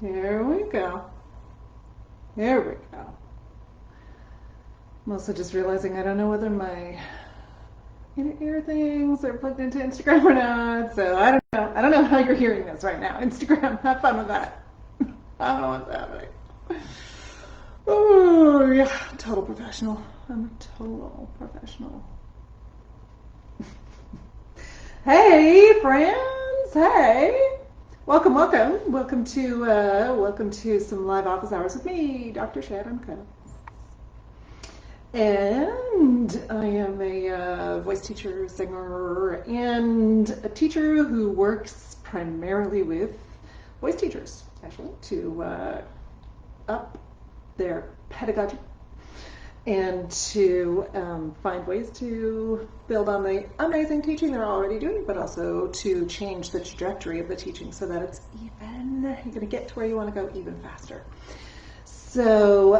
Here we go. Here we go. I'm also just realizing I don't know whether my ear things are plugged into Instagram or not. So I don't know. I don't know how you're hearing this right now. Instagram, have fun with that. I don't know what's happening. Oh yeah, total professional. I'm a total professional. Hey friends, hey. Welcome to some live office hours with me, Dr. Sharon Coe. And I am a voice teacher, singer, and a teacher who works primarily with voice teachers, actually, to up their pedagogy and to find ways to build on the amazing teaching they're already doing, but also to change the trajectory of the teaching so that it's even, you're going to get to where you want to go even faster. So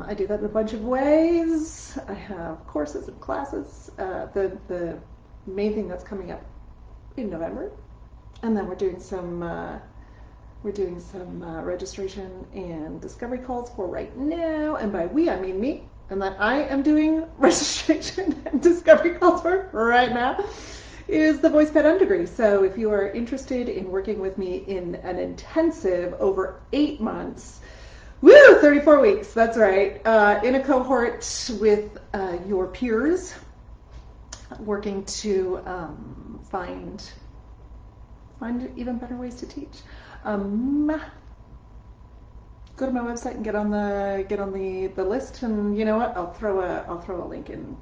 I do that in a bunch of ways. I have courses and classes. The main thing that's coming up in November, and then we're doing some registration and discovery calls for right now. And by we, I mean me. And that I am doing registration and discovery calls for right now is the voice ped degree. So if you are interested in working with me in an intensive over 8 months, 34 weeks, that's right, in a cohort with your peers, working to find even better ways to teach. Go to my website and get on the list, and you know what? I'll throw a link in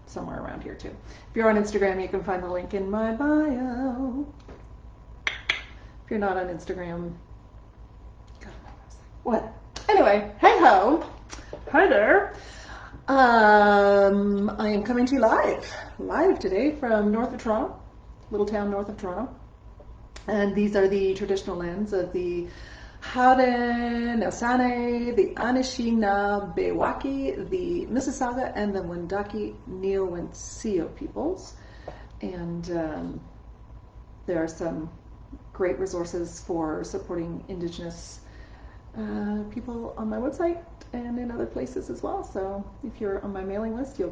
somewhere around here too. If you're on Instagram, you can find the link in my bio. If you're not on Instagram, go to my website. What? Anyway, hey ho, hi there. I am coming to you live today from north of Toronto, little town north of Toronto, and these are the traditional lands of the Haudenosaunee, the Anishinaabe, the Mississauga, and the Wendake Neo-Wentzio peoples. And there are some great resources for supporting Indigenous people on my website and in other places as well. So if you're on my mailing list, you'll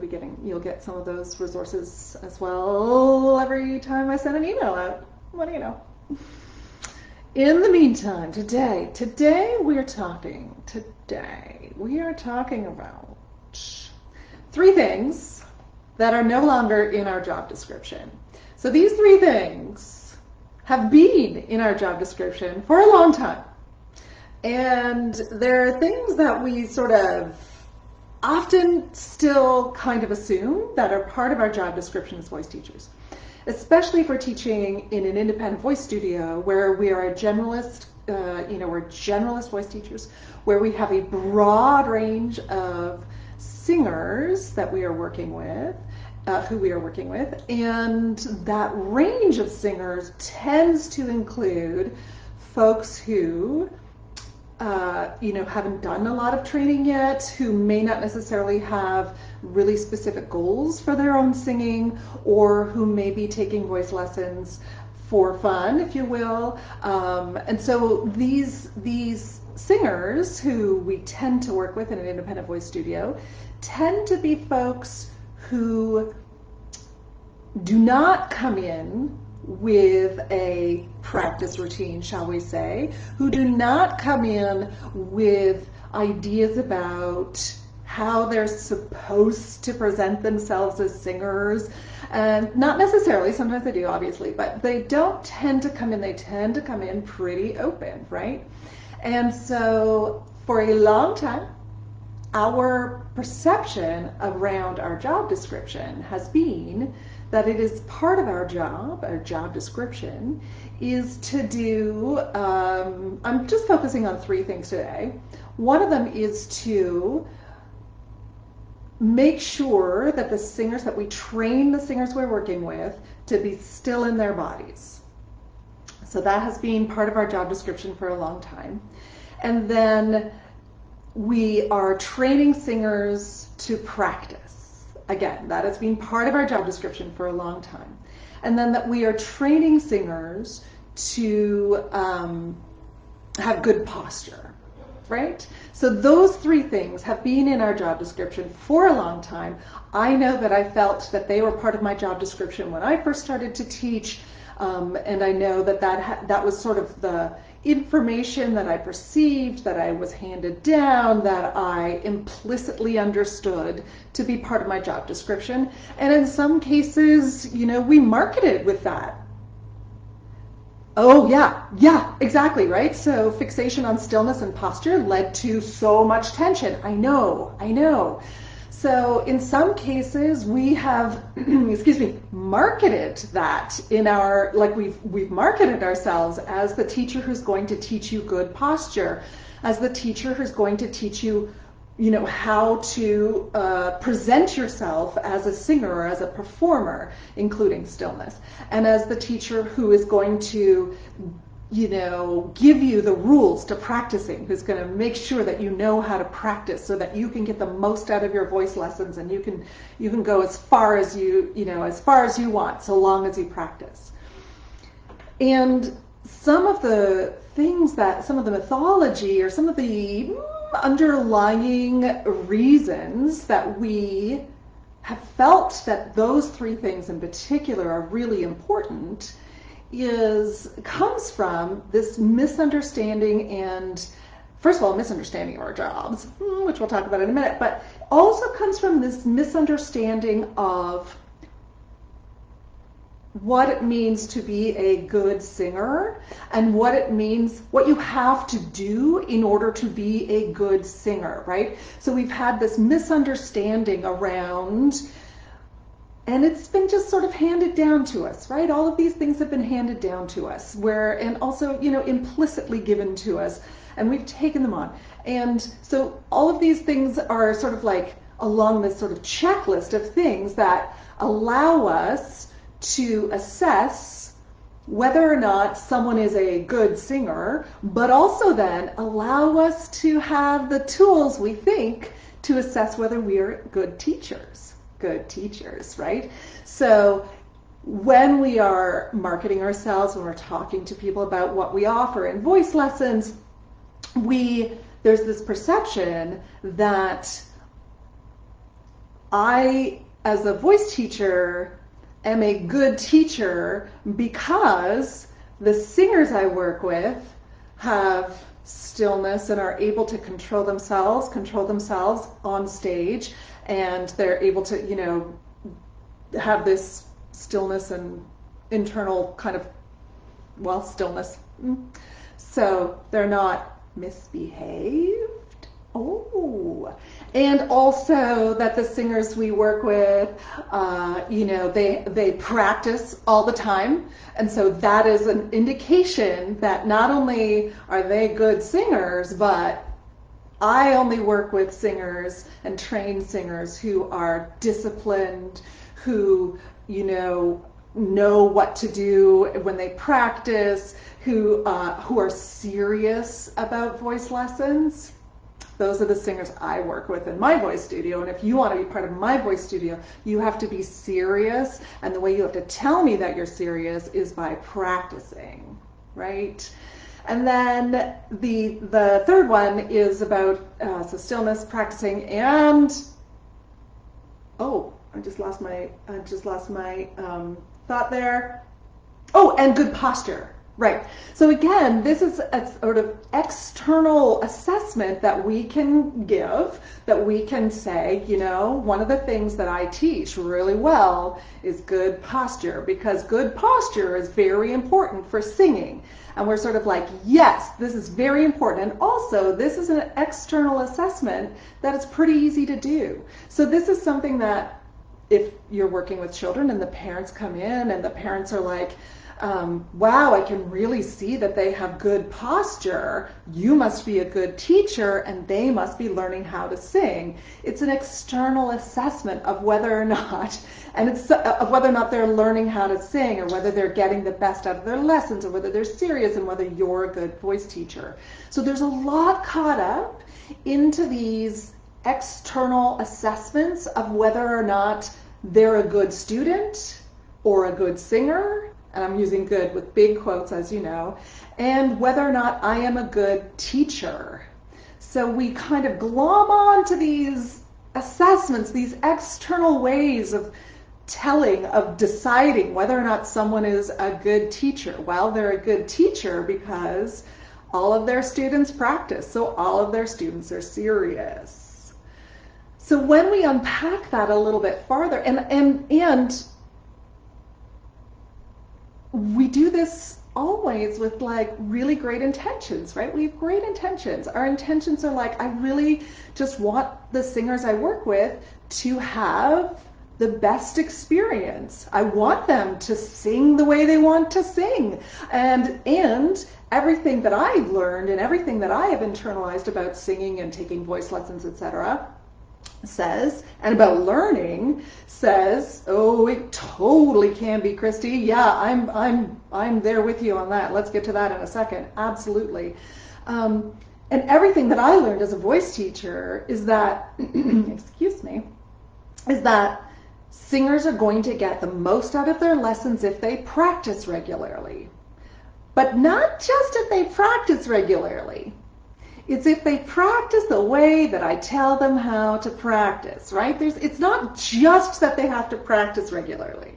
get some of those resources as well every time I send an email out. What do you know? In the meantime, today we are talking about 3 things that are no longer in our job description. So these 3 things have been in our job description for a long time. And they're things that we sort of often still kind of assume that are part of our job description as voice teachers, especially for teaching in an independent voice studio where we are a generalist, we're generalist voice teachers, where we have a broad range of singers that we are working with, and that range of singers tends to include folks who haven't done a lot of training yet, who may not necessarily have really specific goals for their own singing, or who may be taking voice lessons for fun, if you will. And so these singers who we tend to work with in an independent voice studio tend to be folks who do not come in with a practice routine, shall we say, who do not come in with ideas about how they're supposed to present themselves as singers. And not necessarily, sometimes they do, obviously, but they don't tend to come in, they tend to come in pretty open, right? And so for a long time, our perception around our job description has been that it is part of our job description, is to do, I'm just focusing on 3 things today. One of them is to make sure that the singers, that we train the singers we're working with to be still in their bodies. So that has been part of our job description for a long time. And then we are training singers to practice. Again, that has been part of our job description for a long time. And then that we are training singers to have good posture, right? So those three things have been in our job description for a long time. I know that I felt that they were part of my job description when I first started to teach, and I know that that was sort of the information that I perceived, that I was handed down, that I implicitly understood to be part of my job description. And in some cases, we marketed with that. Oh, yeah, exactly, right? So fixation on stillness and posture led to so much tension. I know. So in some cases, we have, marketed that in our, like we've marketed ourselves as the teacher who's going to teach you good posture, as the teacher who's going to teach you, how to present yourself as a singer or as a performer, including stillness, and as the teacher who is going to, give you the rules to practicing, who's going to make sure that you know how to practice so that you can get the most out of your voice lessons, and you can go as far as you want, so long as you practice. And some of the mythology or some of the underlying reasons that we have felt that those three things in particular are really important comes from this misunderstanding, and first of all, misunderstanding of our jobs, which we'll talk about in a minute, but also comes from this misunderstanding of what it means to be a good singer and what you have to do in order to be a good singer, right? So we've had this misunderstanding around, and it's been just sort of handed down to us, right? All of these things have been handed down to us, and also, implicitly given to us, and we've taken them on. And so all of these things are sort of like along this sort of checklist of things that allow us to assess whether or not someone is a good singer, but also then allow us to have the tools, we think, to assess whether we are good teachers, right? So when we are marketing ourselves, when we're talking to people about what we offer in voice lessons, there's this perception that I, as a voice teacher, am a good teacher because the singers I work with have stillness and are able to control themselves on stage, and they're able to, have this stillness and internal kind of, stillness. So they're not misbehaved. Oh, and also that the singers we work with, they practice all the time. And so that is an indication that not only are they good singers, but I only work with singers and trained singers who are disciplined, who, know what to do when they practice, who are serious about voice lessons. Those are the singers I work with in my voice studio. And if you want to be part of my voice studio, you have to be serious. And the way you have to tell me that you're serious is by practicing, right? And then the third one is about so stillness, practicing, and I just lost my thought there. Oh, and good posture. Right. So again, this is a sort of external assessment that we can give, that we can say, one of the things that I teach really well is good posture, because good posture is very important for singing. And we're sort of like, yes, this is very important. And also, this is an external assessment that is pretty easy to do. So this is something that if you're working with children and the parents come in and the parents are like, wow, I can really see that they have good posture. You must be a good teacher, and they must be learning how to sing. It's an external assessment of whether or not, of whether or not they're learning how to sing, or whether they're getting the best out of their lessons, or whether they're serious, and whether you're a good voice teacher. So there's a lot caught up into these external assessments of whether or not they're a good student or a good singer. and I'm using good with big quotes, as you know, and whether or not I am a good teacher. So we kind of glom on to these assessments, these external ways of telling, of deciding whether or not someone is a good teacher. Well, they're a good teacher because all of their students practice, so all of their students are serious. So when we unpack that a little bit farther, and we do this always with like really great intentions, right? We have great intentions. Our intentions are like, I really just want the singers I work with to have the best experience. I want them to sing the way they want to sing. And everything that I've learned and everything that I have internalized about singing and taking voice lessons, etc., says, and about learning says, oh, it totally can be, Christy. Yeah, I'm there with you on that. Let's get to that in a second. Absolutely. And everything that I learned as a voice teacher is that, excuse me, is that singers are going to get the most out of their lessons if they practice regularly. But not just if they practice regularly. It's if they practice the way that I tell them how to practice, right? It's not just that they have to practice regularly.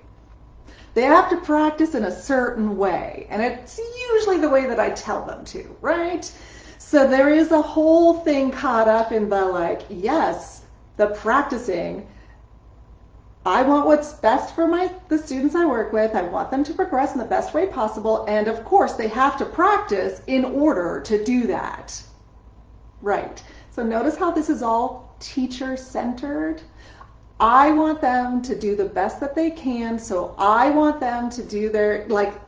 They have to practice in a certain way, and it's usually the way that I tell them to, right? So there is a whole thing caught up in the like, yes, the practicing. I want what's best for the students I work with. I want them to progress in the best way possible, and of course they have to practice in order to do that. Right. So notice how this is all teacher-centered. I want them to do the best that they can, so I want them to do their,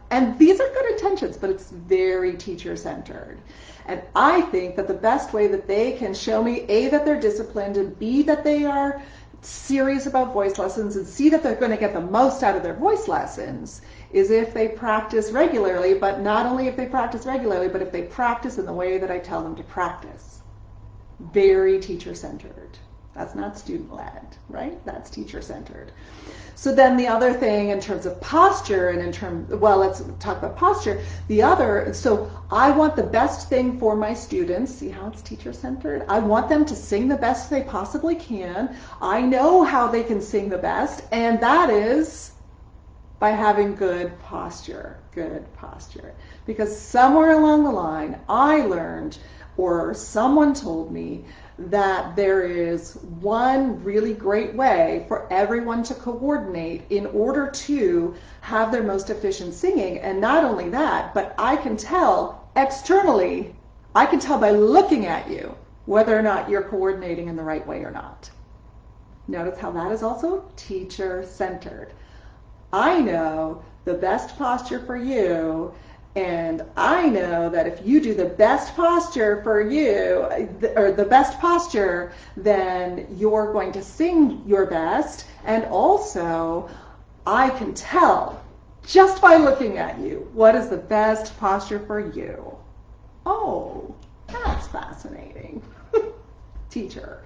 and these are good intentions, but it's very teacher-centered. And I think that the best way that they can show me, A, that they're disciplined, and B, that they are serious about voice lessons, and C, that they're going to get the most out of their voice lessons, is if they practice regularly, but not only if they practice regularly, but if they practice in the way that I tell them to practice. Very teacher-centered. That's not student-led, right? That's teacher-centered. So then the other thing in terms of posture and let's talk about posture. So I want the best thing for my students. See how it's teacher-centered? I want them to sing the best they possibly can. I know how they can sing the best, and that is by having good posture. Because somewhere along the line, I learned, or someone told me, that there is one really great way for everyone to coordinate in order to have their most efficient singing. And not only that, but I can tell externally, I can tell by looking at you whether or not you're coordinating in the right way or not. Notice how that is also teacher-centered. I know the best posture for you, and I know that if you do the best posture for you, or the best posture, then you're going to sing your best. And also, I can tell just by looking at you what is the best posture for you. Oh, that's fascinating. Teacher.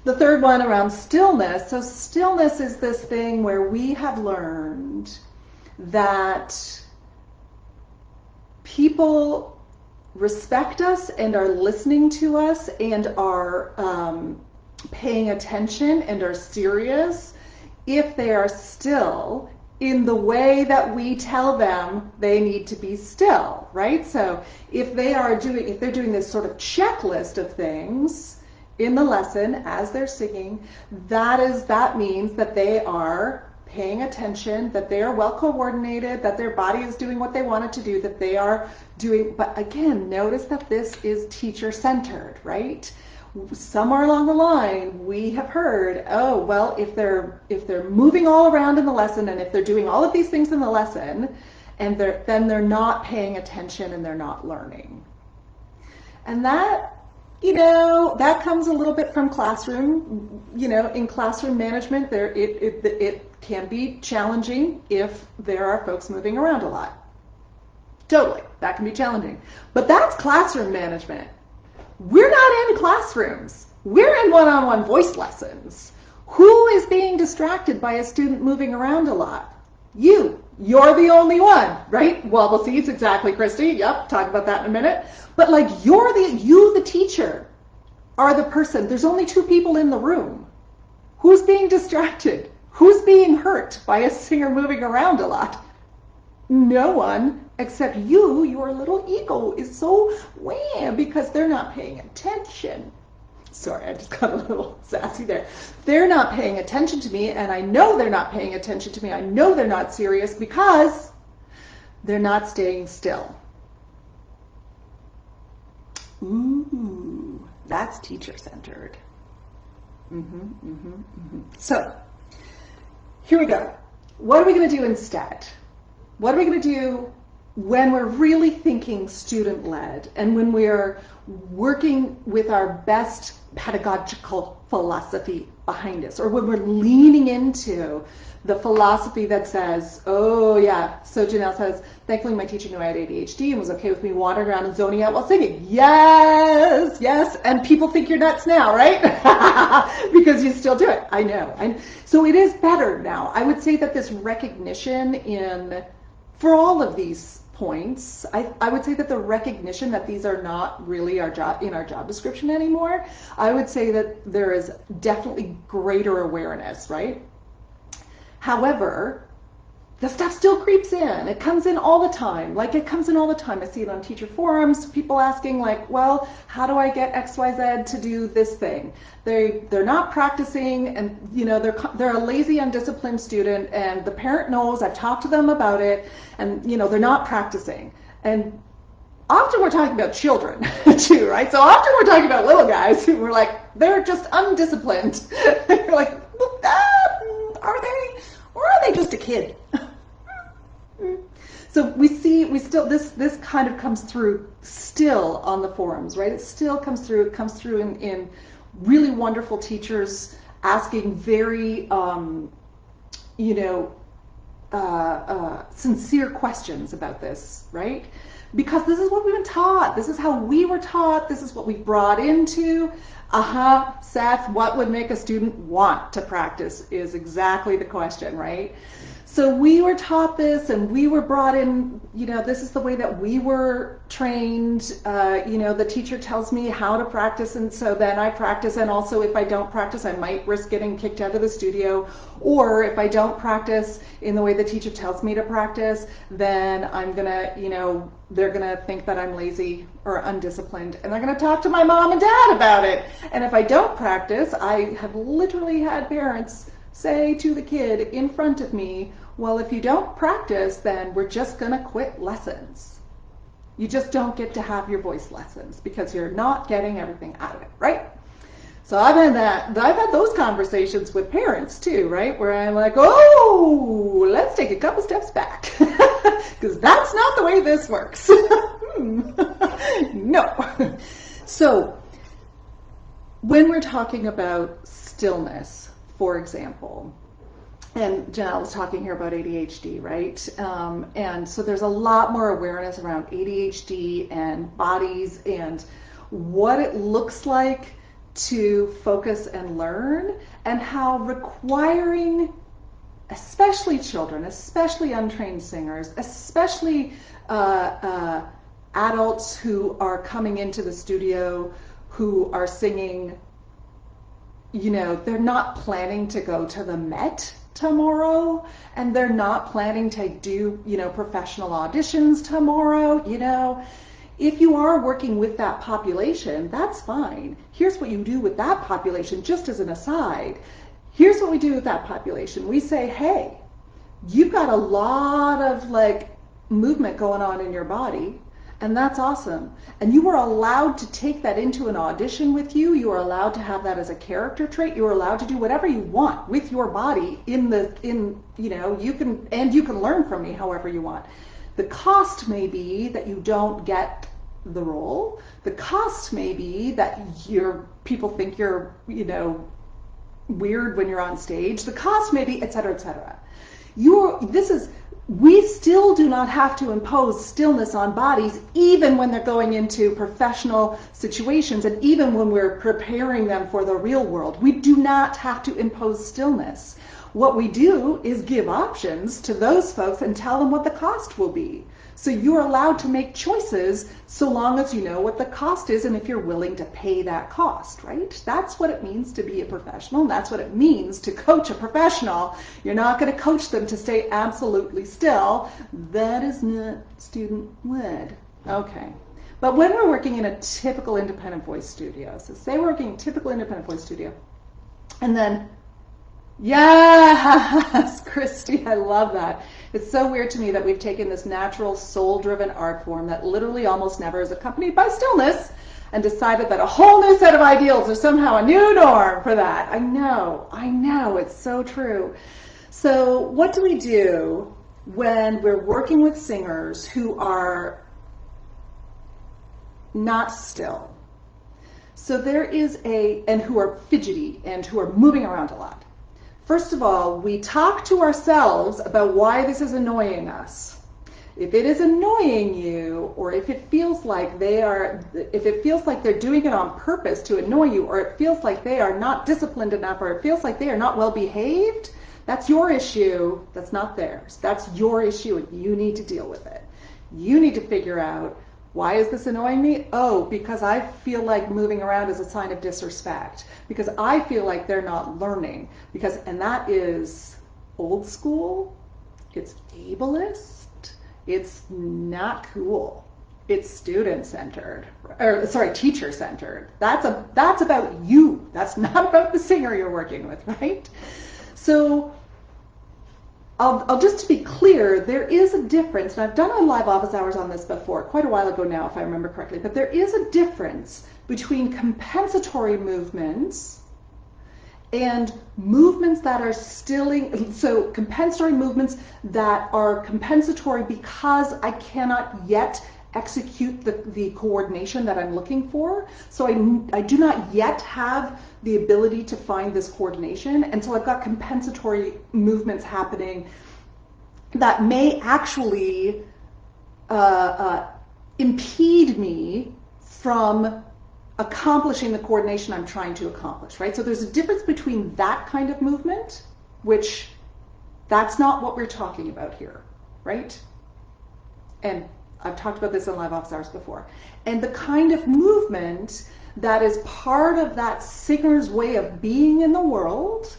The third one around stillness. So stillness is this thing where we have learned that people respect us and are listening to us and are paying attention and are serious if they are still in the way that we tell them they need to be still, right? So if they're doing this sort of checklist of things in the lesson as they're singing, that means that they are paying attention, that they are well coordinated, that their body is doing what they want it to do, that they are doing, but again, notice that this is teacher-centered, right? Somewhere along the line, we have heard, oh, well, if they're moving all around in the lesson, and if they're doing all of these things in the lesson, and then they're not paying attention and they're not learning. And that, that comes a little bit from classroom. In classroom management, it can be challenging if there are folks moving around a lot. Totally, that can be challenging. But that's classroom management. We're not in classrooms. We're in one-on-one voice lessons. Who is being distracted by a student moving around a lot? You. You're the only one, right? Wobble seats, exactly, Christy. Yep, talk about that in a minute. But like you, the teacher, are the person. There's only two people in the room. Who's being distracted? Who's being hurt by a singer moving around a lot? No one except you. Your little ego is so wham because they're not paying attention. Sorry, I just got a little sassy there. They're not paying attention to me, and I know they're not paying attention to me. I know they're not serious because they're not staying still. Ooh, that's teacher-centered. So, here we go. What are we going to do instead? What are we going to do when we're really thinking student-led and when we're working with our best pedagogical philosophy behind us, or when we're leaning into the philosophy that says, oh yeah, so Janelle says, thankfully my teacher knew I had ADHD and was okay with me wandering around and zoning out while singing. Yes, yes, and people think you're nuts now, right? Because you still do it, I know. And so it is better now. I would say that this recognition for all of these points, I would say that the recognition that these are not really our job description anymore, I would say that there is definitely greater awareness, right? However, the stuff still creeps in. It comes in all the time. Like, it comes in all the time. I see it on teacher forums, people asking like, well, how do I get XYZ to do this thing? They're not practicing, and you know, they're a lazy, undisciplined student, and the parent knows, I've talked to them about it, and you know, they're not practicing. And often we're talking about children too, right? So often we're talking about little guys who we're like, they're just undisciplined. You're like, are they? Or are they just a kid? So we still, this kind of comes through still on the forums, right? It still comes through. It comes through in really wonderful teachers asking very, sincere questions about this, right? Because this is what we've been taught. This is how we were taught. This is what we brought into. Seth, what would make a student want to practice is exactly the question, right? So we were taught this, and we were brought in, you know, this is the way that we were trained. The teacher tells me how to practice, and so then I practice, and also if I don't practice, I might risk getting kicked out of the studio, or if I don't practice in the way the teacher tells me to practice, then I'm gonna, they're gonna think that I'm lazy or undisciplined, and they're gonna talk to my mom and dad about it. And if I don't practice, I have literally had parents say to the kid in front of me, well, if you don't practice, then we're just gonna quit lessons. You just don't get to have your voice lessons because you're not getting everything out of it, right? So I've had those conversations with parents too, right? Where I'm like, oh, let's take a couple steps back because that's not the way this works. No. So when we're talking about stillness, for example, and Janelle was talking here about ADHD, right? And so there's a lot more awareness around ADHD and bodies and what it looks like to focus and learn, and how requiring, especially children, especially untrained singers, especially adults who are coming into the studio who are singing, they're not planning to go to the Met tomorrow, and they're not planning to do, professional auditions tomorrow, If you are working with that population, that's fine. Here's what you do with that population, just as an aside. Here's what we do with that population. We say, hey, you've got a lot of movement going on in your body, and that's awesome. And you are allowed to take that into an audition with you. You are allowed to have that as a character trait. You are allowed to do whatever you want with your body you can learn from me however you want. The cost may be that you don't get the role. The cost may be that people think you're, weird when you're on stage. The cost may be, et cetera, et cetera. We still do not have to impose stillness on bodies, even when they're going into professional situations, and even when we're preparing them for the real world. We do not have to impose stillness. what we do is give options to those folks and tell them what the cost will be. So you're allowed to make choices so long as you know what the cost is and if you're willing to pay that cost, right? That's what it means to be a professional. And that's what it means to coach a professional. You're not going to coach them to stay absolutely still. That is not student-led. Okay. But when we're working in a typical independent voice studio, so say we're working in a typical independent voice studio, and then, yes, Christy, I love that. It's so weird to me that we've taken this natural, soul-driven art form that literally almost never is accompanied by stillness and decided that a whole new set of ideals are somehow a new norm for that. I know, it's so true. So what do we do when we're working with singers who are not still? So there is and who are fidgety and who are moving around a lot. First of all, we talk to ourselves about why this is annoying us. If it is annoying you, or if it feels like they're doing it on purpose to annoy you, or it feels like they are not disciplined enough, or it feels like they are not well behaved, that's your issue, that's not theirs. That's your issue and you need to deal with it. You need to figure out, why is this annoying me? Oh, because I feel like moving around is a sign of disrespect. Because I feel like they're not learning. And that is old school. It's ableist. It's not cool. It's student-centered. Teacher-centered. That's about you. That's not about the singer you're working with, right? So I'll just to be clear, there is a difference, and I've done on live office hours on this before, quite a while ago now, if I remember correctly, but there is a difference between compensatory movements and movements that are stilling, so compensatory movements that are compensatory because I cannot yet execute the coordination that I'm looking for. So I do not yet have the ability to find this coordination, and so I've got compensatory movements happening that may actually impede me from accomplishing the coordination I'm trying to accomplish, right? So there's a difference between that kind of movement, which that's not what we're talking about here, right? And I've talked about this in live office hours before. And the kind of movement that is part of that singer's way of being in the world,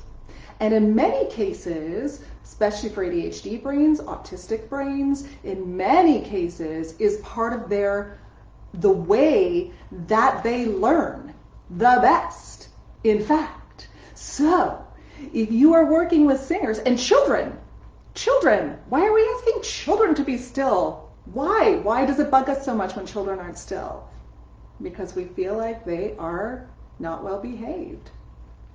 and in many cases, especially for ADHD brains, autistic brains, in many cases is part of the way that they learn the best, in fact. So if you are working with singers and children, why are we asking children to be still? Why? Why does it bug us so much when children aren't still? Because we feel like they are not well behaved.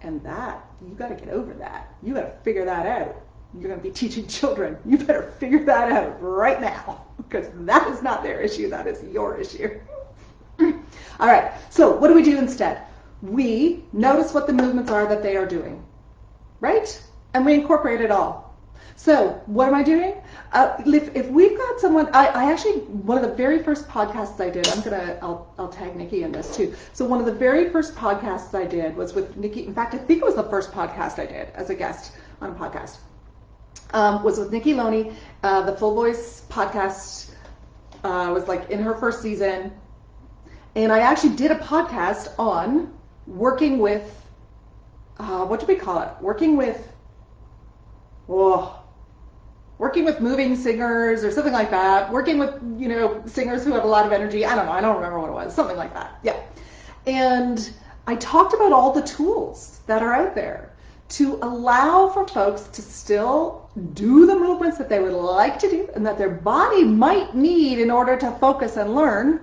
And that, you got to get over that. You got to figure that out. You're going to be teaching children. You better figure that out right now, because that is not their issue. That is your issue. All right. So what do we do instead? We notice what the movements are that they are doing, right? And we incorporate it all. So what am I doing? If we've got someone, I actually, one of the very first podcasts I did, I'll tag Nikki in this too. So one of the very first podcasts I did was with Nikki. In fact, I think it was the first podcast I did as a guest on a podcast. Was with Nikki Loney. The Full Voice podcast was like in her first season. And I actually did a podcast on working with, what do we call it? Working with moving singers or something like that. Working with, singers who have a lot of energy. I don't know. I don't remember what it was. Something like that. Yeah. And I talked about all the tools that are out there to allow for folks to still do the movements that they would like to do and that their body might need in order to focus and learn.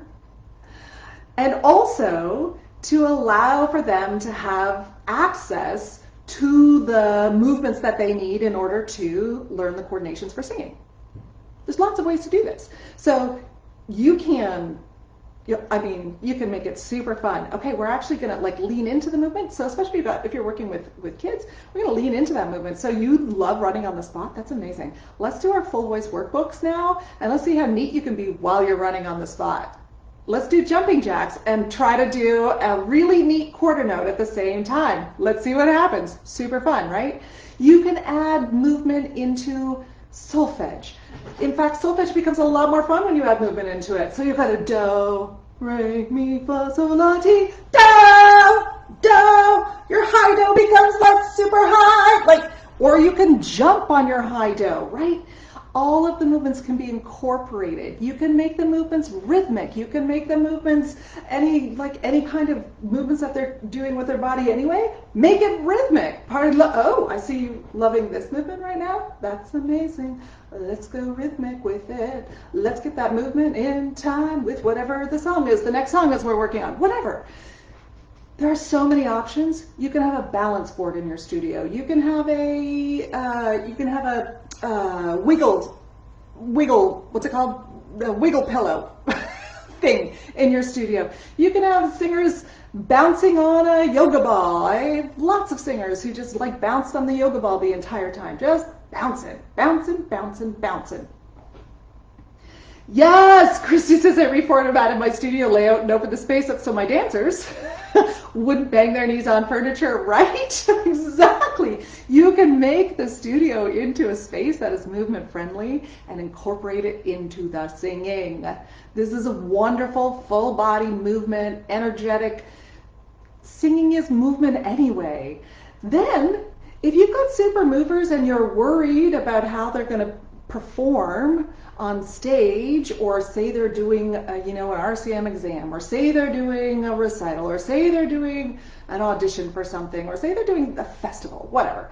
And also to allow for them to have access to the movements that they need in order to learn the coordinations for singing. There's lots of ways to do this. So you can make it super fun. Okay, we're actually going to lean into the movement. So especially if you're working with kids, we're going to lean into that movement. So you love running on the spot. That's amazing. Let's do our full voice workbooks now, and let's see how neat you can be while you're running on the spot. Let's do jumping jacks and try to do a really neat quarter note at the same time. Let's see what happens. Super fun, right? You can add movement into solfege. In fact, solfege becomes a lot more fun when you add movement into it. So you've got a do, re, mi, fa, sol, la, ti, do, do. Your high do becomes like super high, like, or you can jump on your high do, right? All of the movements can be incorporated. You can make the movements rhythmic. You can make the movements any kind of movements that they're doing with their body anyway. Make it rhythmic. Oh, I see you loving this movement right now. That's amazing. Let's go rhythmic with it. Let's get that movement in time with whatever the song is. The next song is we're working on. Whatever. There are so many options. You can have a balance board in your studio. You can have a wiggle, what's it called? A wiggle pillow thing in your studio. You can have singers bouncing on a yoga ball. I have lots of singers who just like bounced on the yoga ball the entire time. Just bouncing, bouncing, bouncing, bouncing. Yes, Christy says I reformatted my studio layout and opened the space up so my dancers wouldn't bang their knees on furniture, right? Exactly. You can make the studio into a space that is movement friendly and incorporate it into the singing. This is a wonderful full body movement, energetic. Singing is movement anyway. Then, if you've got super movers and you're worried about how they're going to perform on stage, or say they're doing an RCM exam, or say they're doing a recital, or say they're doing an audition for something, or say they're doing a festival, whatever,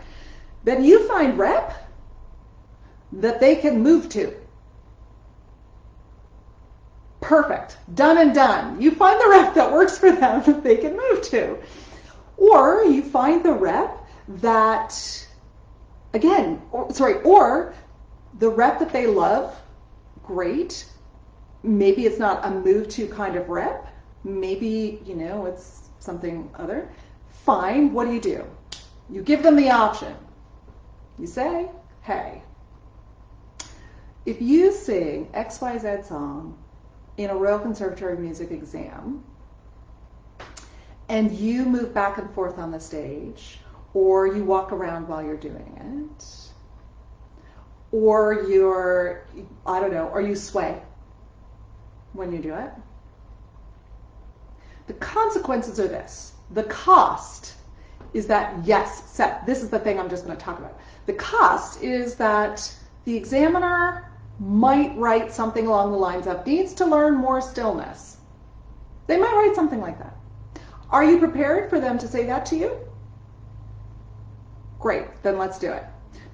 then you find rep that they can move to. Perfect. Done and done. You find the rep that works for them that they can move to. Or you find the rep that, or the rep that they love. Great. Maybe it's not a move to kind of rep. Maybe, it's something other. Fine. What do? You give them the option. You say, hey, if you sing XYZ song in a Royal Conservatory Music exam and you move back and forth on the stage, or you walk around while you're doing it, or or you sway when you do it. The consequences are this. The cost is that, this is the thing I'm just going to talk about. The cost is that the examiner might write something along the lines of, needs to learn more stillness. They might write something like that. Are you prepared for them to say that to you? Great, then let's do it.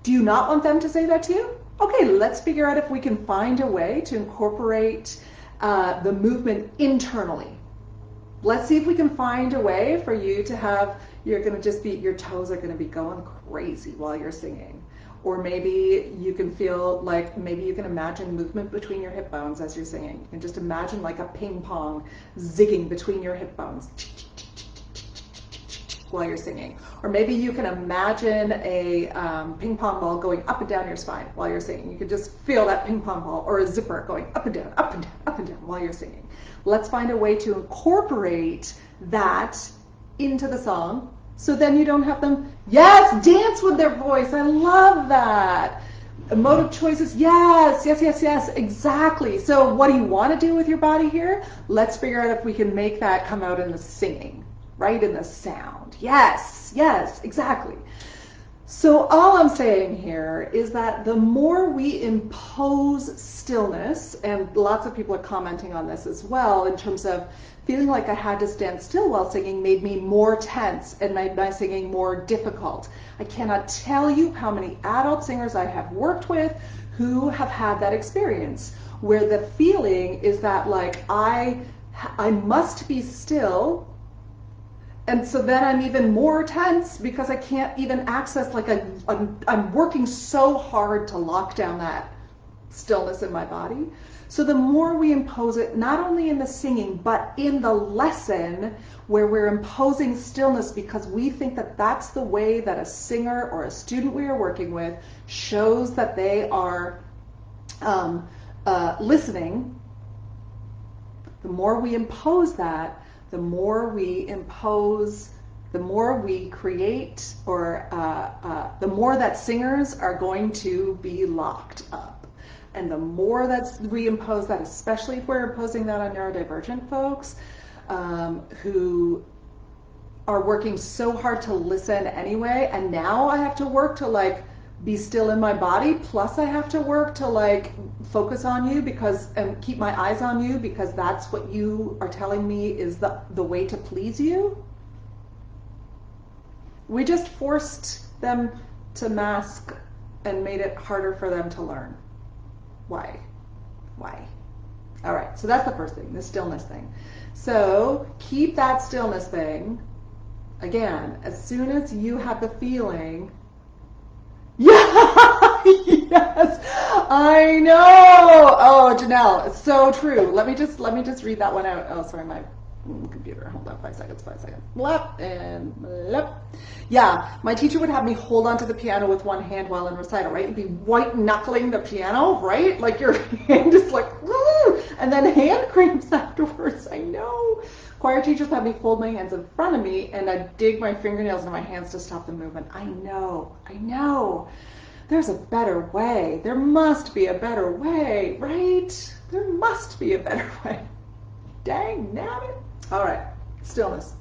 Do you not want them to say that to you? Okay, let's figure out if we can find a way to incorporate the movement internally. Let's see if we can find a way for you to have, your toes are going to be going crazy while you're singing. Or maybe you can you can imagine movement between your hip bones as you're singing. You can just imagine like a ping pong zigging between your hip bones while you're singing. Or maybe you can imagine a ping pong ball going up and down your spine while you're singing. You can just feel that ping pong ball or a zipper going up and down, up and down, up and down while you're singing. Let's find a way to incorporate that into the song, so then you don't have them, dance with their voice. I love that. Emotive choices, yes, exactly. So what do you want to do with your body here? Let's figure out if we can make that come out in the singing, right, in the sound. Yes, exactly. So all I'm saying here is that the more we impose stillness, and lots of people are commenting on this as well, in terms of feeling like I had to stand still while singing made me more tense and made my singing more difficult. I cannot tell you how many adult singers I have worked with who have had that experience, where the feeling is that like I must be still, and so then I'm even more tense because I can't even access, I'm working so hard to lock down that stillness in my body. So the more we impose it, not only in the singing, but in the lesson, where we're imposing stillness because we think that that's the way that a singer or a student we are working with shows that they are listening, the more we impose that, the more we impose the more we create, or the more that singers are going to be locked up. And the more that we impose that, especially if we're imposing that on neurodivergent folks who are working so hard to listen anyway, and now I have to work to like be still in my body, plus I have to work to like focus on you and keep my eyes on you because that's what you are telling me is the way to please you. We just forced them to mask and made it harder for them to learn. Why? All right, so that's the first thing, the stillness thing. So keep that stillness thing. Again, as soon as you have the feeling, yeah, yes, I know. Oh, Janelle, it's so true. Let me just read that one out. Oh, sorry, my computer. Hold on, 5 seconds. Blep and blep. Yeah, my teacher would have me hold onto the piano with one hand while in recital, right? And be white knuckling the piano, right? Like your hand is like, woo! And then hand cramps afterwards. I know. Choir teachers have me fold my hands in front of me and I dig my fingernails into my hands to stop the movement. I know. There's a better way. There must be a better way, right? There must be a better way. Dang nabbit. All right, stillness.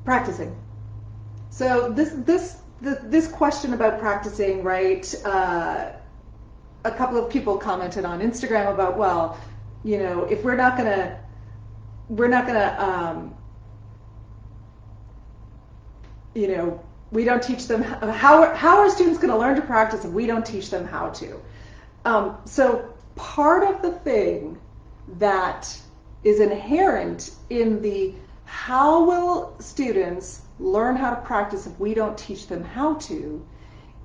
Practicing. So this question about practicing, right? A couple of people commented on Instagram about, well, you know, if we're not gonna, you know, we don't teach them how are students going to learn to practice if we don't teach them how to? So part of the thing that is inherent in the how will students learn how to practice if we don't teach them how to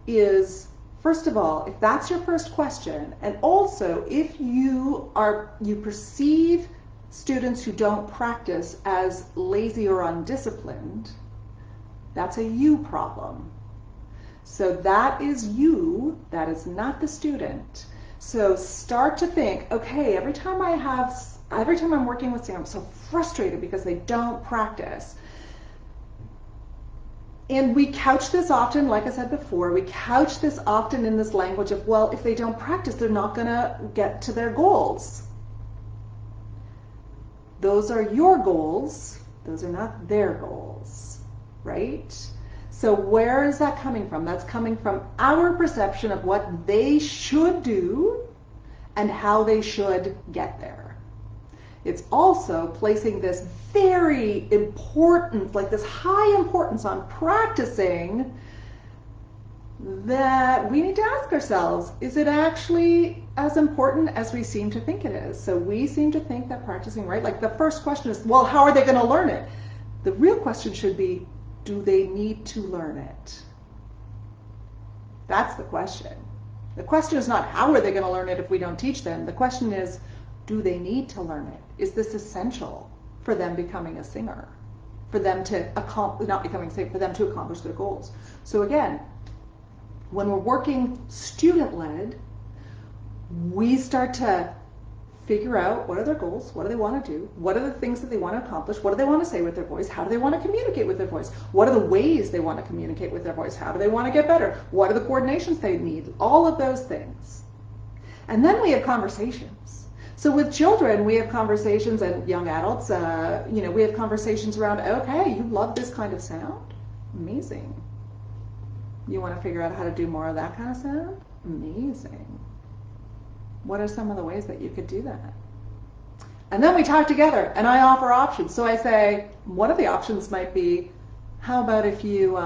is, first of all, if that's your first question, and also if you perceive students who don't practice as lazy or undisciplined, that's a you problem. So that is you, that is not the student. So start to think, okay, every time I'm working with students, I'm so frustrated because they don't practice. And we couch this often, like I said before, we couch this often in this language of, well, if they don't practice, they're not going to get to their goals. Those are your goals. Those are not their goals, right? So where is that coming from? That's coming from our perception of what they should do and how they should get there. It's also placing this very important, like this high importance on practicing that we need to ask ourselves, is it actually as important as we seem to think it is? So we seem to think that practicing, right? Like the first question is, well, how are they going to learn it? The real question should be, do they need to learn it? That's the question. The question is not how are they going to learn it if we don't teach them. The question is, do they need to learn it? Is this essential for them becoming a singer? For them to for them to accomplish their goals? So again, when we're working student-led, we start to figure out what are their goals, what do they want to do, what are the things that they want to accomplish, what do they want to say with their voice, how do they want to communicate with their voice, what are the ways they want to communicate with their voice, how do they want to get better, what are the coordinations they need, all of those things. And then we have conversations. So with children, we have conversations, and young adults, we have conversations around, okay, you love this kind of sound? Amazing. You want to figure out how to do more of that kind of sound? Amazing. What are some of the ways that you could do that? And then we talk together, and I offer options. So I say, one of the options might be, how about if you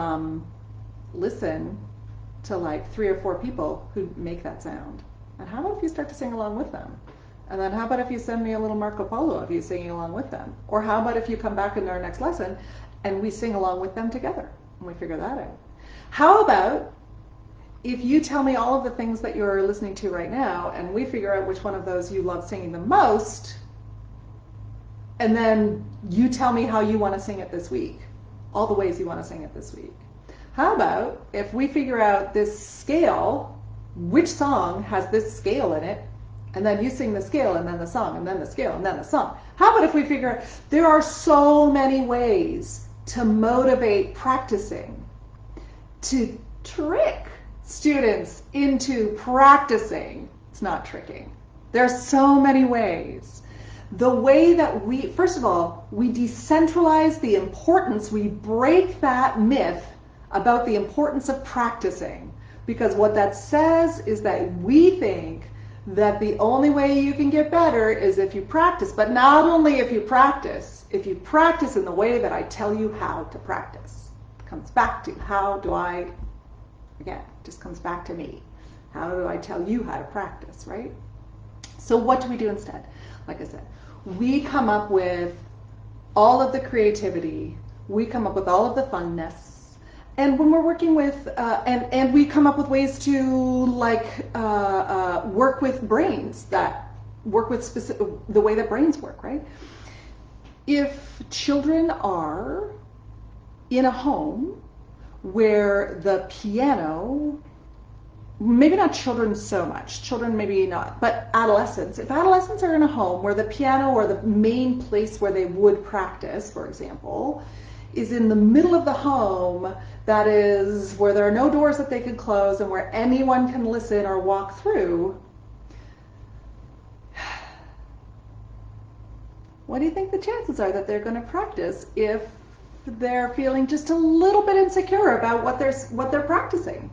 listen to like 3 or 4 people who make that sound? And how about if you start to sing along with them? And then how about if you send me a little Marco Polo of you singing along with them? Or how about if you come back in our next lesson and we sing along with them together and we figure that out? How about if you tell me all of the things that you're listening to right now and we figure out which one of those you love singing the most, and then you tell me how you want to sing it this week, all the ways you want to sing it this week. How about if we figure out this scale, which song has this scale in it, And then you sing the scale, and then the song, and then the scale, and then the song. How about if we figure there are so many ways to motivate practicing, to trick students into practicing. It's not tricking. There are so many ways. The way that first of all, we decentralize the importance, we break that myth about the importance of practicing. Because what that says is that we think that the only way you can get better is if you practice. But not only if you practice in the way that I tell you how to practice. It comes back to again, just comes back to me. How do I tell you how to practice, right? So what do we do instead? Like I said, we come up with all of the creativity, we come up with all of the funness, and when we're working with, and we come up with ways to work with brains, that work with the way that brains work, right? If children are in a home where the piano, maybe not children so much, children maybe not, but adolescents. If adolescents are in a home where the piano or the main place where they would practice, for example, is in the middle of the home, that is where there are no doors that they can close and where anyone can listen or walk through, what do you think the chances are that they're going to practice if they're feeling just a little bit insecure about what they're practicing?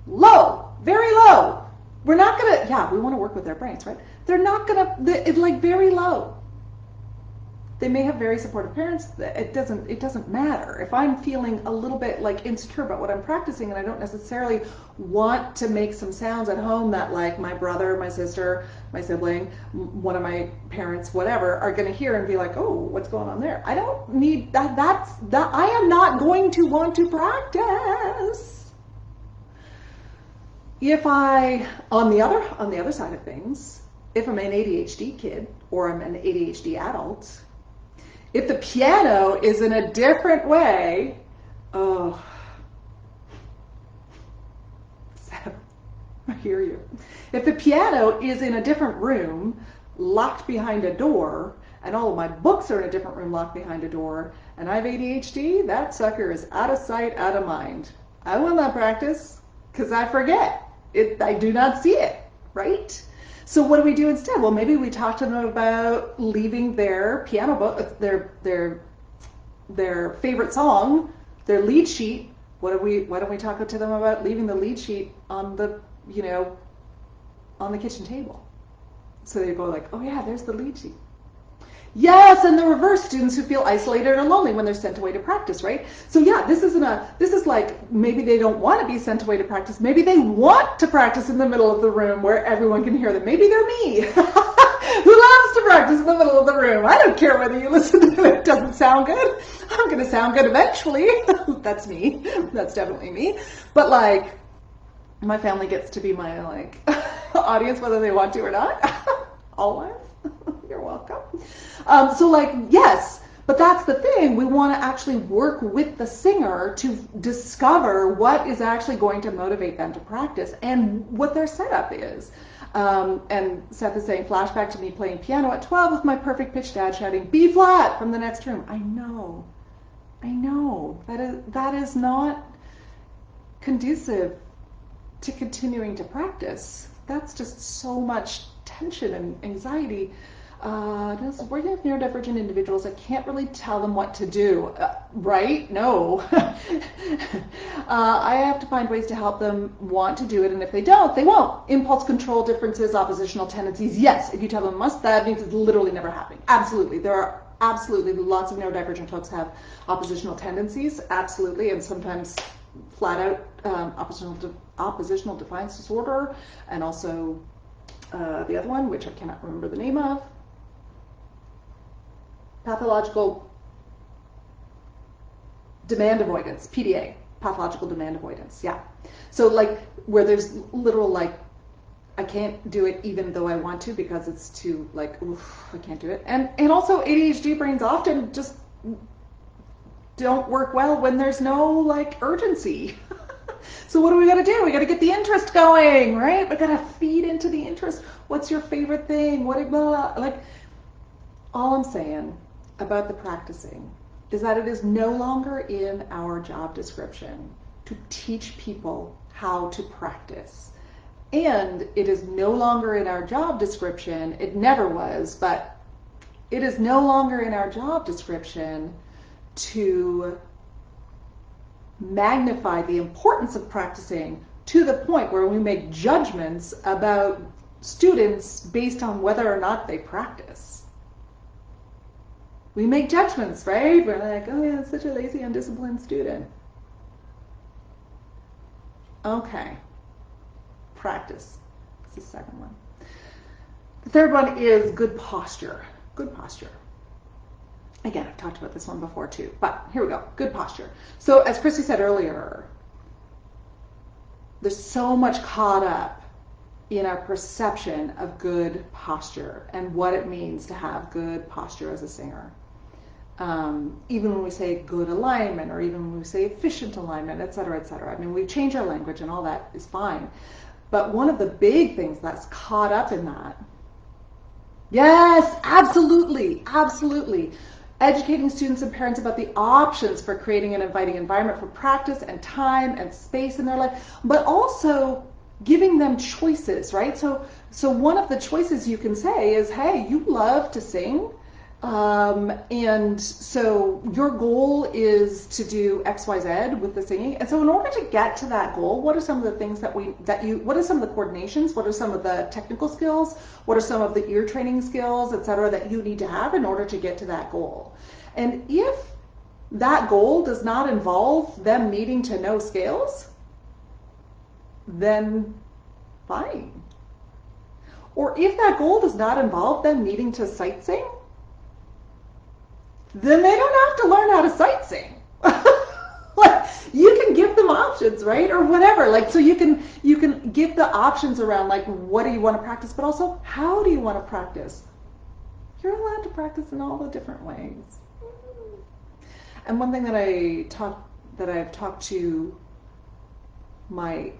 Low, very low. We're not going to, we want to work with their brains, right? They're not going to, it's like very low. They may have very supportive parents. It doesn't matter. If I'm feeling a little bit like insecure about what I'm practicing and I don't necessarily want to make some sounds at home that like my brother, my sister, my sibling, one of my parents, whatever, are going to hear and be like, oh, what's going on there? I don't need that. I am not going to want to practice. If on the other side of things, if I'm an ADHD kid or I'm an ADHD adult, if the piano is in a different way, I hear you. If the piano is in a different room, locked behind a door, and all of my books are in a different room, locked behind a door, and I have ADHD, that sucker is out of sight, out of mind. I will not practice because I forget. I do not see it, right? So what do we do instead? Well, maybe we talk to them about leaving their piano book, their favorite song, their lead sheet. Why don't we talk to them about leaving the lead sheet on the kitchen table? So they go like, oh yeah, there's the lead sheet. Yes, and the reverse, students who feel isolated or lonely when they're sent away to practice, right? So yeah, this is like, maybe they don't want to be sent away to practice. Maybe they want to practice in the middle of the room where everyone can hear them. Maybe they're me, who loves to practice in the middle of the room. I don't care whether you listen to it, it doesn't sound good. I'm going to sound good eventually. That's me. That's definitely me. But like, my family gets to be my like audience whether they want to or not. Always. You're welcome. So like, yes, but that's the thing. We want to actually work with the singer to discover what is actually going to motivate them to practice and what their setup is. And Seth is saying, flashback to me playing piano at 12 with my perfect pitch dad shouting B flat from the next room. I know. That is not conducive to continuing to practice. That's just so much tension and anxiety. Working with neurodivergent individuals, I can't really tell them what to do, right? No. I have to find ways to help them want to do it, and if they don't, they won't. Impulse control differences, oppositional tendencies, yes. If you tell them must, that means it's literally never happening. Absolutely. There are absolutely lots of neurodivergent folks have oppositional tendencies, absolutely, and sometimes flat out oppositional defiance disorder, and also the other one, which I cannot remember the name of, pathological demand avoidance, PDA, pathological demand avoidance, yeah. So like where there's literal like, I can't do it even though I want to because it's too like, oof, I can't do it. And also ADHD brains often just don't work well when there's no like urgency. So what do we got to do? We got to get the interest going, right? We got to feed into the interest. What's your favorite thing? What, blah, like, all I'm saying about the practicing is that it is no longer in our job description to teach people how to practice. And it is no longer in our job description, it never was, but it is no longer in our job description to magnify the importance of practicing to the point where we make judgments about students based on whether or not they practice. We make judgments, right? We're like, oh yeah, such a lazy, undisciplined student. Okay. Practice. That's the second one. The third one is good posture. Good posture. Again, I've talked about this one before too, but here we go. Good posture. So as Christy said earlier, there's so much caught up in our perception of good posture and what it means to have good posture as a singer. Even when we say good alignment, or even when we say efficient alignment, et cetera, et cetera. I mean, we change our language and all that is fine. But one of the big things that's caught up in that, yes, absolutely, absolutely. Educating students and parents about the options for creating an inviting environment for practice and time and space in their life, but also giving them choices, right? So one of the choices you can say is, hey, you love to sing, and so your goal is to do X, Y, Z with the singing. And so in order to get to that goal, what are some of the things what are some of the coordinations? What are some of the technical skills? What are some of the ear training skills, et cetera, that you need to have in order to get to that goal? And if that goal does not involve them needing to know scales, then fine. Or if that goal does not involve them needing to sight sing, then they don't have to learn how to sight sing. Like, you can give them options, right? Or whatever. Like, so you can give the options around, like, what do you want to practice, but also how do you want to practice? You're allowed to practice in all the different ways. And one thing that I've talked to my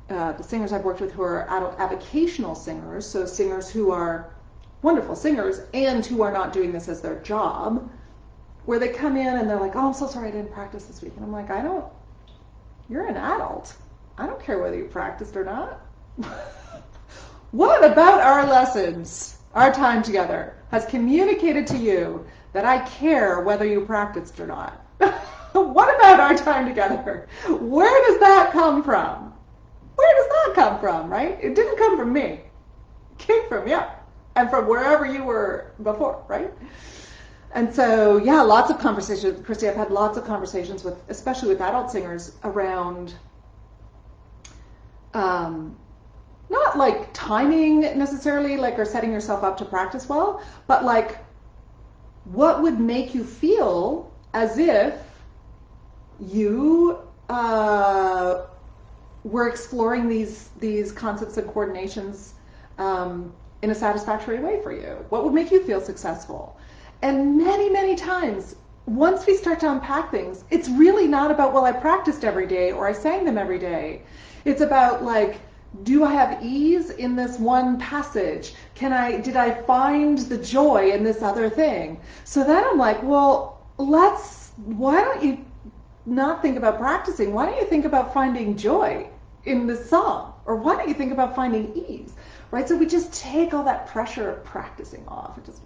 the singers I've worked with who are adult avocational singers, so singers who are wonderful singers and who are not doing this as their job, where they come in and they're like, oh, I'm so sorry I didn't practice this week. And I'm like, you're an adult. I don't care whether you practiced or not. What about our lessons, our time together, has communicated to you that I care whether you practiced or not? What about our time together? Where does that come from? Where does that come from, right? It didn't come from me. It came from you and from wherever you were before, right? And so, yeah, lots of conversations. Christy, I've had lots of conversations with, especially with adult singers, around not like timing necessarily, like, or setting yourself up to practice well, but like, what would make you feel as if you were exploring these concepts and coordinations in a satisfactory way for you? What would make you feel successful? And many, many times, once we start to unpack things, it's really not about, well, I practiced every day or I sang them every day. It's about, like, do I have ease in this one passage? Did I find the joy in this other thing? So then I'm like, well, why don't you not think about practicing? Why don't you think about finding joy in this song? Or why don't you think about finding ease? Right? So we just take all that pressure of practicing off. It just,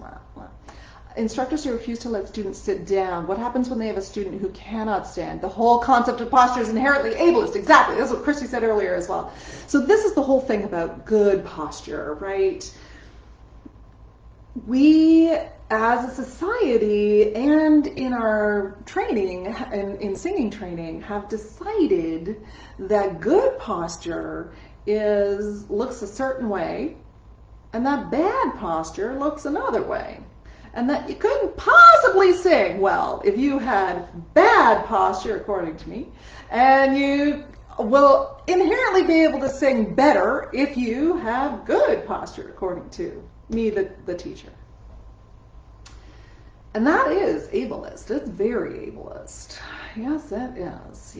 Instructors who refuse to let students sit down. What happens when they have a student who cannot stand? The whole concept of posture is inherently ableist. Exactly. That's what Christy said earlier as well. So this is the whole thing about good posture, right? We, as a society and in our training, in singing training, have decided that good posture looks a certain way, and that bad posture looks another way. And that you couldn't possibly sing well if you had bad posture, according to me, and you will inherently be able to sing better if you have good posture, according to me, the teacher. And that is ableist. It's very ableist. Yes, it is.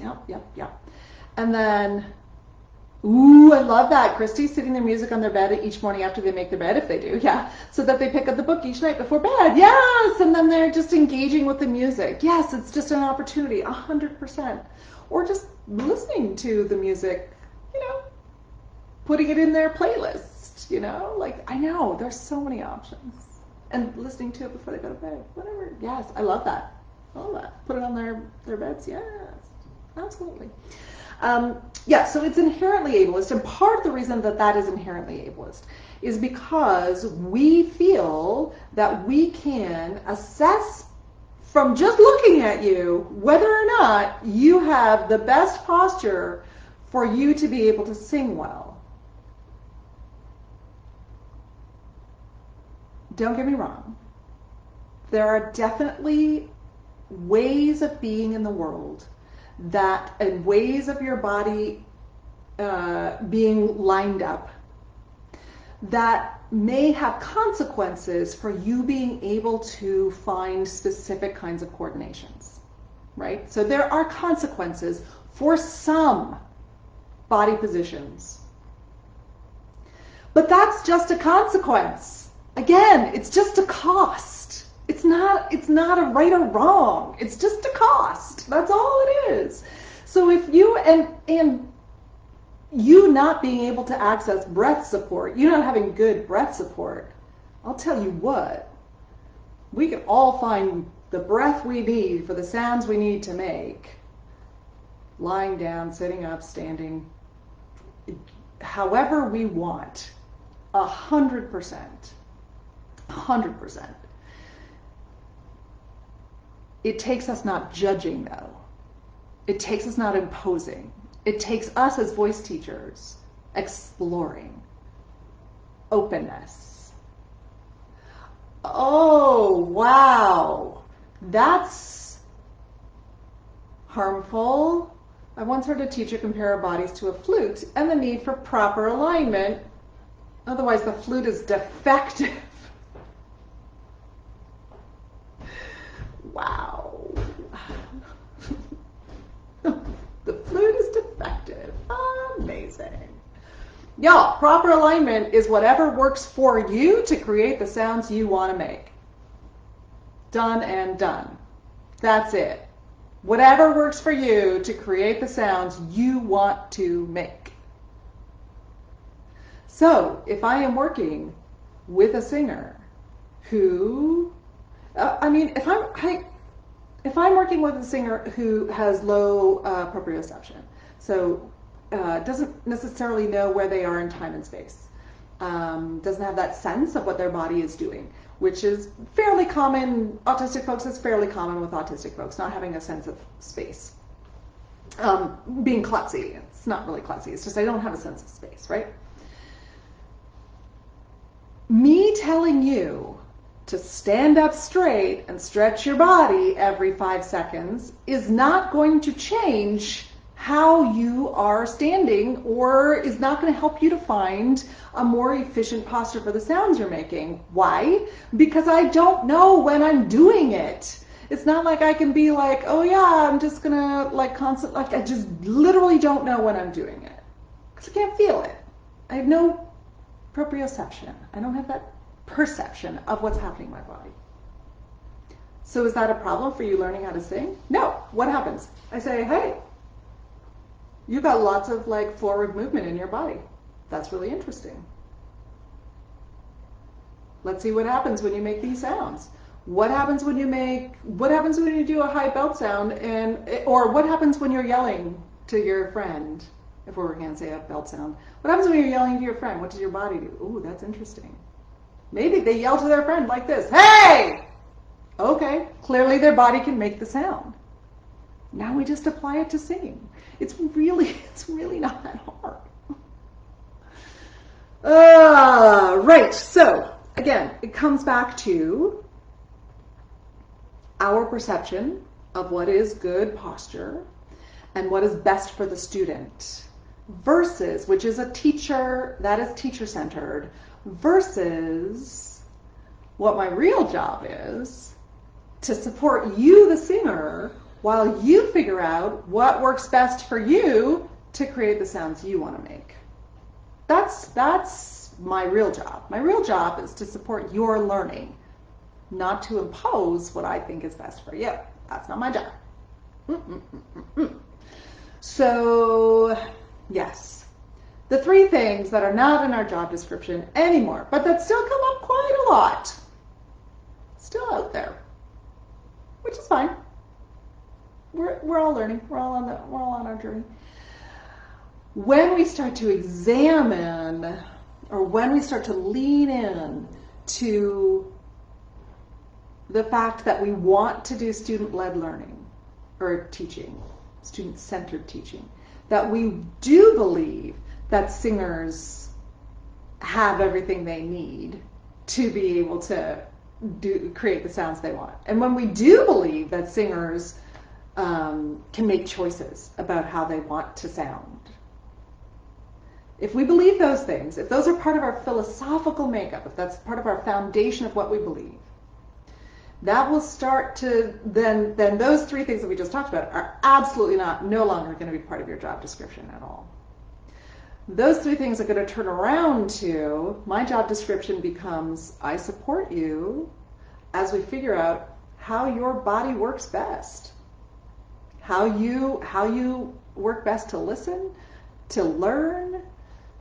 Yep. And then, ooh, I love that. Christy's sitting their music on their bed each morning after they make their bed, if they do, yeah. So that they pick up the book each night before bed, yes. And then they're just engaging with the music. Yes, it's just an opportunity, 100%. Or just listening to the music, putting it in their playlist, like, I know, there's so many options. And listening to it before they go to bed, whatever. Yes, I love that. I love that. Put it on their beds, yes, absolutely. So it's inherently ableist, and part of the reason that is inherently ableist is because we feel that we can assess from just looking at you whether or not you have the best posture for you to be able to sing well. Don't get me wrong. There are definitely ways of being in the world and ways of your body being lined up that may have consequences for you being able to find specific kinds of coordinations, right? So there are consequences for some body positions. But that's just a consequence. Again, it's just a cost. It's not a right or wrong. It's just a cost. That's all it is. So if you and you not being able to access breath support, you not having good breath support, I'll tell you what, we can all find the breath we need for the sounds we need to make. Lying down, sitting up, standing, however we want, 100%. 100%. It takes us not judging, though. It takes us not imposing. It takes us as voice teachers exploring. Openness. Oh, wow. That's harmful. I once heard a teacher compare our bodies to a flute and the need for proper alignment. Otherwise, the flute is defective. Wow. The flute is defective. Amazing. Y'all, proper alignment is whatever works for you to create the sounds you want to make. Done and done. That's it. Whatever works for you to create the sounds you want to make. So, if I am working with a singer who, if I'm working with a singer who has low proprioception, so doesn't necessarily know where they are in time and space, doesn't have that sense of what their body is doing, which is fairly common. Autistic folks, is fairly common with autistic folks, not having a sense of space. Being klutzy, it's not really klutzy, it's just I don't have a sense of space, right? Me telling you to stand up straight and stretch your body every 5 seconds is not going to change how you are standing, or is not going to help you to find a more efficient posture for the sounds you're making. Why? Because I don't know when I'm doing it. It's not like I can be like, oh yeah, I'm just going to I just literally don't know when I'm doing it. Because I can't feel it. I have no proprioception. I don't have that perception of what's happening in my body. So is that a problem for you learning how to sing? No. What happens? I say, hey, you got lots of forward movement in your body. That's really interesting. Let's see what happens when you make these sounds. What happens when you do a high belt sound, or what happens when you're yelling to your friend? If we're going to say a belt sound. What happens when you're yelling to your friend? What does your body do? Ooh, that's interesting. Maybe they yell to their friend like this, hey! Okay, clearly their body can make the sound. Now we just apply it to singing. It's really not that hard. Right, so again, it comes back to our perception of what is good posture and what is best for the student versus, which is that is teacher-centered, versus what my real job is to support you, the singer, while you figure out what works best for you to create the sounds you want to make. That's my real job. My real job is to support your learning, not to impose what I think is best for you. That's not my job. So, yes, the 3 things that are not in our job description anymore, but that still come up quite a lot, still out there, which is fine. We're all learning. We're all on our journey. When we start to examine, or when we start to lean in to the fact that we want to do student-led learning or teaching, student-centered teaching, that we do believe that singers have everything they need to be able to create the sounds they want. And when we do believe that singers can make choices about how they want to sound. If we believe those things, if those are part of our philosophical makeup, if that's part of our foundation of what we believe, that will start to, then those 3 things that we just talked about are absolutely no longer going to be part of your job description at all. Those 3 things are going to turn around to, my job description becomes, I support you as we figure out how your body works best. How you work best to listen, to learn,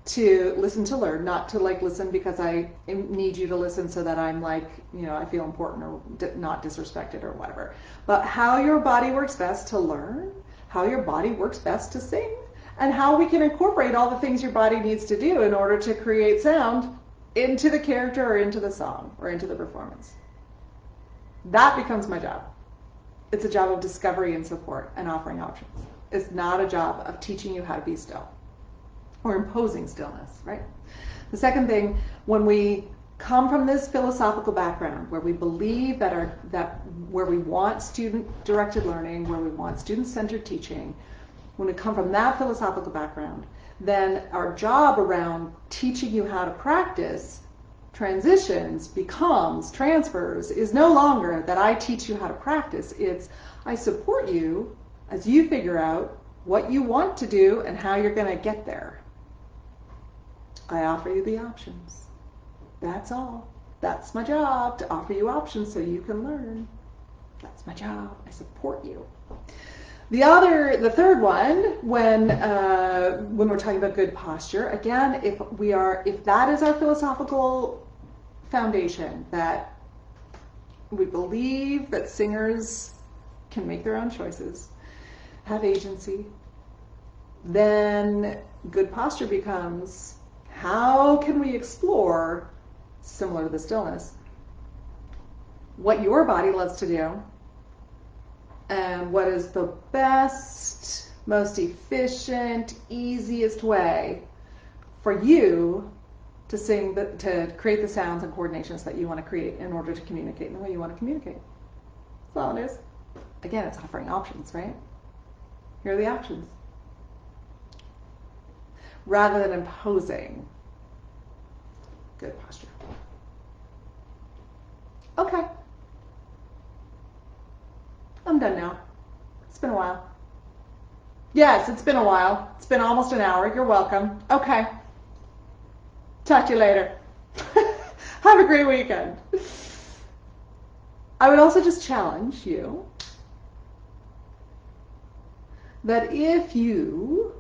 to learn, not to like listen because I need you to listen so that I'm like, I feel important or not disrespected or whatever. But how your body works best to learn, how your body works best to sing, and how we can incorporate all the things your body needs to do in order to create sound into the character or into the song or into the performance. That becomes my job. It's a job of discovery and support and offering options. It's not a job of teaching you how to be still or imposing stillness, right? The second thing, when we come from this philosophical background where we believe that where we want student-directed learning, where we want student-centered teaching, when we come from that philosophical background, then our job around teaching you how to practice transfers, is no longer that I teach you how to practice. It's I support you as you figure out what you want to do and how you're going to get there. I offer you the options. That's all. That's my job, to offer you options so you can learn. That's my job. I support you. The third one, when we're talking about good posture, again, if that is our philosophical foundation, that we believe that singers can make their own choices, have agency, then good posture becomes, how can we explore, similar to the stillness, what your body loves to do, and what is the best, most efficient, easiest way for you to sing, to create the sounds and coordinations that you want to create in order to communicate in the way you want to communicate. That's all it is. Again, it's offering options, right? Here are the options. Rather than imposing good posture. Okay. I'm done now. It's been a while. Yes, it's been a while. It's been almost an hour. You're welcome. Okay. Talk to you later. Have a great weekend. I would also just challenge you that if you,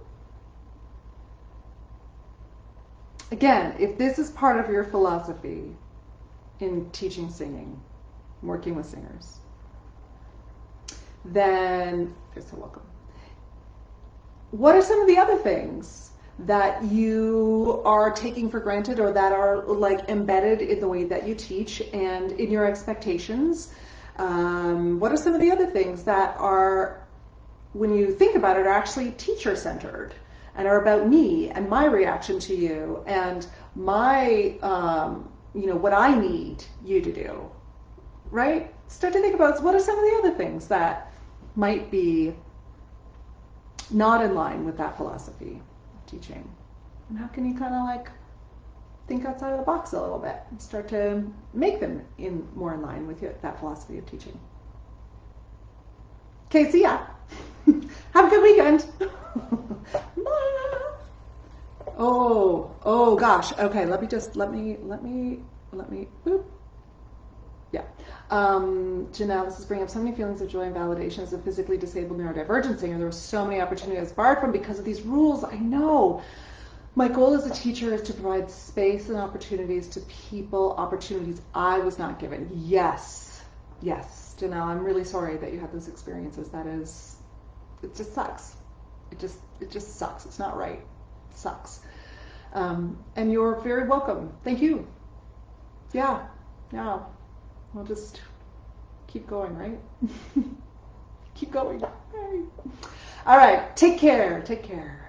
again, if this is part of your philosophy in teaching singing, working with singers, then you're so welcome. What are some of the other things that you are taking for granted or that are like embedded in the way that you teach and in your expectations? What are some of the other things that are, when you think about it, are actually teacher-centered and are about me and my reaction to you and my, what I need you to do, right? Start to think about what are some of the other things that might be not in line with that philosophy of teaching. And how can you kind of like think outside of the box a little bit and start to make them more in line with that philosophy of teaching. Okay, see ya. Have a good weekend. Oh gosh. Okay, let me, boop. Yeah. Janelle, this is bringing up so many feelings of joy and validation as a physically disabled neurodivergent singer. There were so many opportunities I was barred from because of these rules. I know. My goal as a teacher is to provide space and opportunities to people, opportunities I was not given. Yes. Yes. Janelle, I'm really sorry that you had those experiences. It just sucks. It just sucks. It's not right. It sucks. And you're very welcome. Thank you. Yeah. We'll just keep going, right? Keep going. All right. Take care.